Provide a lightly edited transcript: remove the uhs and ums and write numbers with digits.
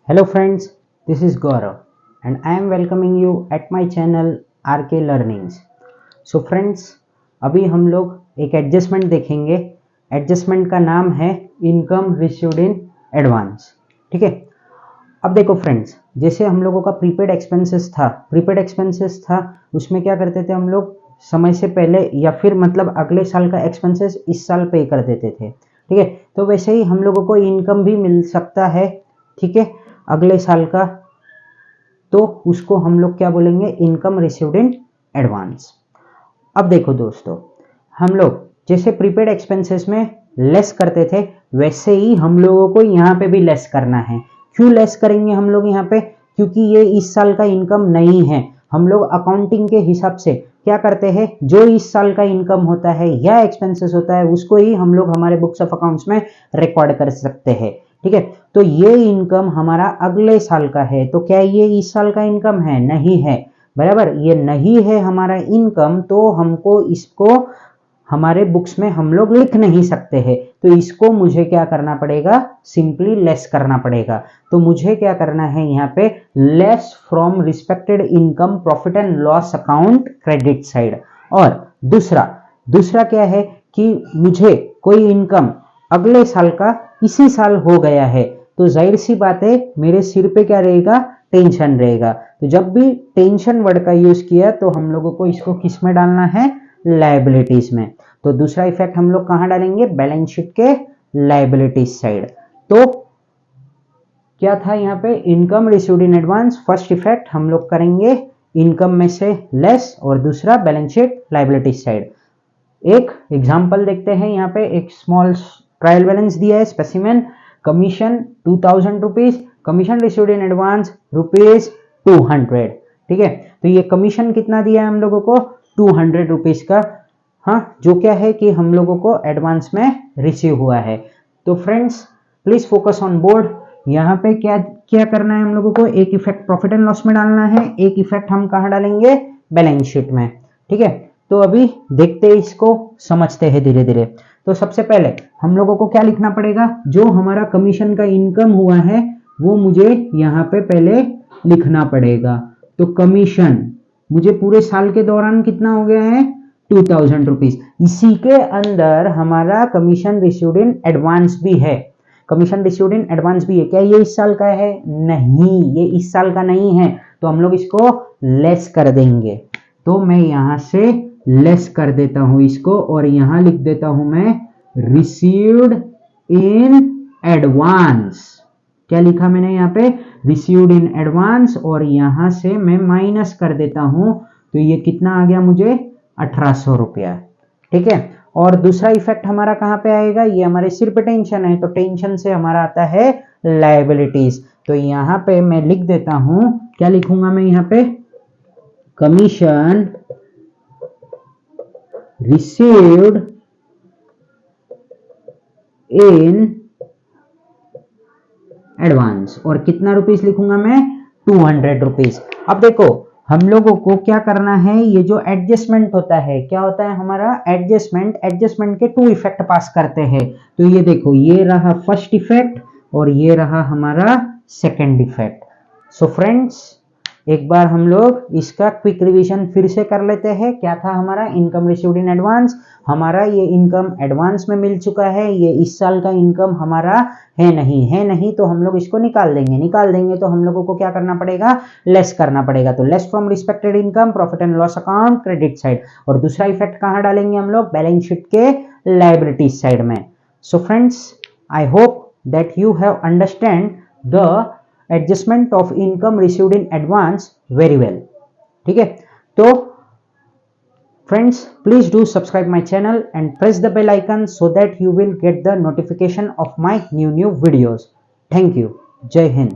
Hello friends, this is Gaurav and I am welcoming you at my channel RK Learnings. So friends, अभी हम लोग एक adjustment देखेंगे। Adjustment का नाम है इनकम रिसीव्ड इन एडवांस। ठीक है, अब देखो फ्रेंड्स, जैसे हम लोगों का प्रीपेड एक्सपेंसेस था, उसमें क्या करते थे हम लोग, समय से पहले या फिर मतलब अगले साल का एक्सपेंसेस इस साल पे कर देते थे। ठीक है, तो वैसे ही हम लोगों को इनकम भी मिल सकता है। ठीक है, अगले साल का, तो उसको हम लोग क्या बोलेंगे, इनकम रिसीव्ड इन एडवांस। अब देखो दोस्तों, हम लोग जैसे प्रीपेड एक्सपेंसेस में लेस करते थे, वैसे ही हम लोगों को यहाँ पे भी लेस करना है। क्यों लेस करेंगे हम लोग यहाँ पे? क्योंकि ये इस साल का इनकम नहीं है। हम लोग अकाउंटिंग के हिसाब से क्या करते हैं, जो इस साल का इनकम होता है या एक्सपेंसेस होता है, उसको ही हम लोग हमारे बुक्स ऑफ अकाउंट्स में रिकॉर्ड कर सकते हैं। ठीक है, तो ये इनकम हमारा अगले साल का है, तो क्या ये इस साल का इनकम है? नहीं है। बराबर, ये नहीं है हमारा इनकम, तो हमको इसको हमारे बुक्स में हम लोग लिख नहीं सकते हैं। तो इसको मुझे क्या करना पड़ेगा, सिंपली लेस करना पड़ेगा। तो मुझे क्या करना है यहाँ पे, less from respected income profit and loss account credit side. और दूसरा क्या है कि मुझे कोई इनकम अगले साल का इसी साल हो गया है, तो जाहिर सी बात है मेरे सिर पे क्या रहेगा, टेंशन रहेगा। तो जब भी टेंशन वर्ड का यूज किया, तो हम लोगों को इसको किस में डालना है, लायबिलिटीज में। तो दूसरा इफेक्ट हम लोग कहां डालेंगे, बैलेंस शीट के लायबिलिटीज साइड। तो क्या था यहाँ पे, income received in advance, first effect हम लोग करेंगे इनकम में से लेस, और दूसरा बैलेंस शीट लायबिलिटीज साइड। एक एग्जांपल देखते हैं, यहाँ पे एक स्मॉल ट्रायल बैलेंस दिया है, specimen commission 2000 rupees, commission received in advance rupees 200। ठीक है, तो ये कमीशन कितना दिया है हम लोगों को, 200 रुपीज का। हाँ, जो क्या है कि हम लोगों को एडवांस में रिसीव हुआ है। तो friends please focus on board. यहाँ पे क्या क्या करना है हम लोगों को, एक इफेक्ट प्रॉफिट एंड लॉस में डालना है, एक इफेक्ट हम कहाँ डालेंगे, बैलेंस शीट में। ठीक है, तो अभी देखते हैं, इसको समझते हैं धीरे धीरे। तो सबसे पहले हम लोगों को क्या लिखना पड़ेगा, जो हमारा कमीशन का इनकम हुआ है वो मुझे यहाँ पे पहले लिखना पड़ेगा। तो कमीशन मुझे पूरे साल के दौरान कितना हो गया है, 2000 रुपीज। इसी के अंदर हमारा कमीशन रिसीव्ड इन एडवांस भी है। कमीशन रिसीव्ड इन एडवांस भी है। क्या ये इस साल का है? नहीं, ये इस साल का नहीं है, तो हम लोग इसको लेस कर देंगे। तो मैं यहां से लेस कर देता हूं इसको, और यहां लिख देता हूं मैं रिसीव्ड इन एडवांस। क्या लिखा मैंने यहाँ पे, रिसीव्ड इन एडवांस, और यहां से मैं माइनस कर देता हूं, तो ये कितना आ गया मुझे, 1800 रुपया। ठीक है, और दूसरा इफेक्ट हमारा कहां पे आएगा, ये हमारे सिर पे टेंशन है, तो टेंशन से हमारा आता है लायबिलिटीज। तो यहां पे मैं लिख देता हूं, क्या लिखूंगा मैं यहाँ पे, कमीशन रिसीव्ड इन एडवांस, और कितना रुपीस लिखूंगा मैं, 200 रुपीज। अब देखो हम लोगों को क्या करना है, ये जो एडजस्टमेंट होता है, क्या होता है हमारा एडजस्टमेंट के 2 इफेक्ट पास करते हैं। तो ये देखो, ये रहा फर्स्ट इफेक्ट और ये रहा हमारा सेकंड इफेक्ट। सो फ्रेंड्स, एक बार हम लोग इसका क्विक रिवीजन फिर से कर लेते हैं। क्या था हमारा, इनकम रिसीव्ड इन एडवांस, हमारा ये इनकम एडवांस में मिल चुका है, ये इस साल का इनकम हमारा है नहीं, तो हम लोग इसको निकाल देंगे। तो हम लोगों को क्या करना पड़ेगा, लेस करना पड़ेगा। तो less from respected income profit and loss account credit side, और दूसरा इफेक्ट कहां डालेंगे हम लोग, बैलेंस शीट के लायबिलिटीज साइड में। So friends, I hope that you have understand the adjustment of income received in advance very well. ठीक है, तो friends, please do subscribe my channel and press the bell icon so that you will get the notification of my new videos. Thank you. Jai Hind.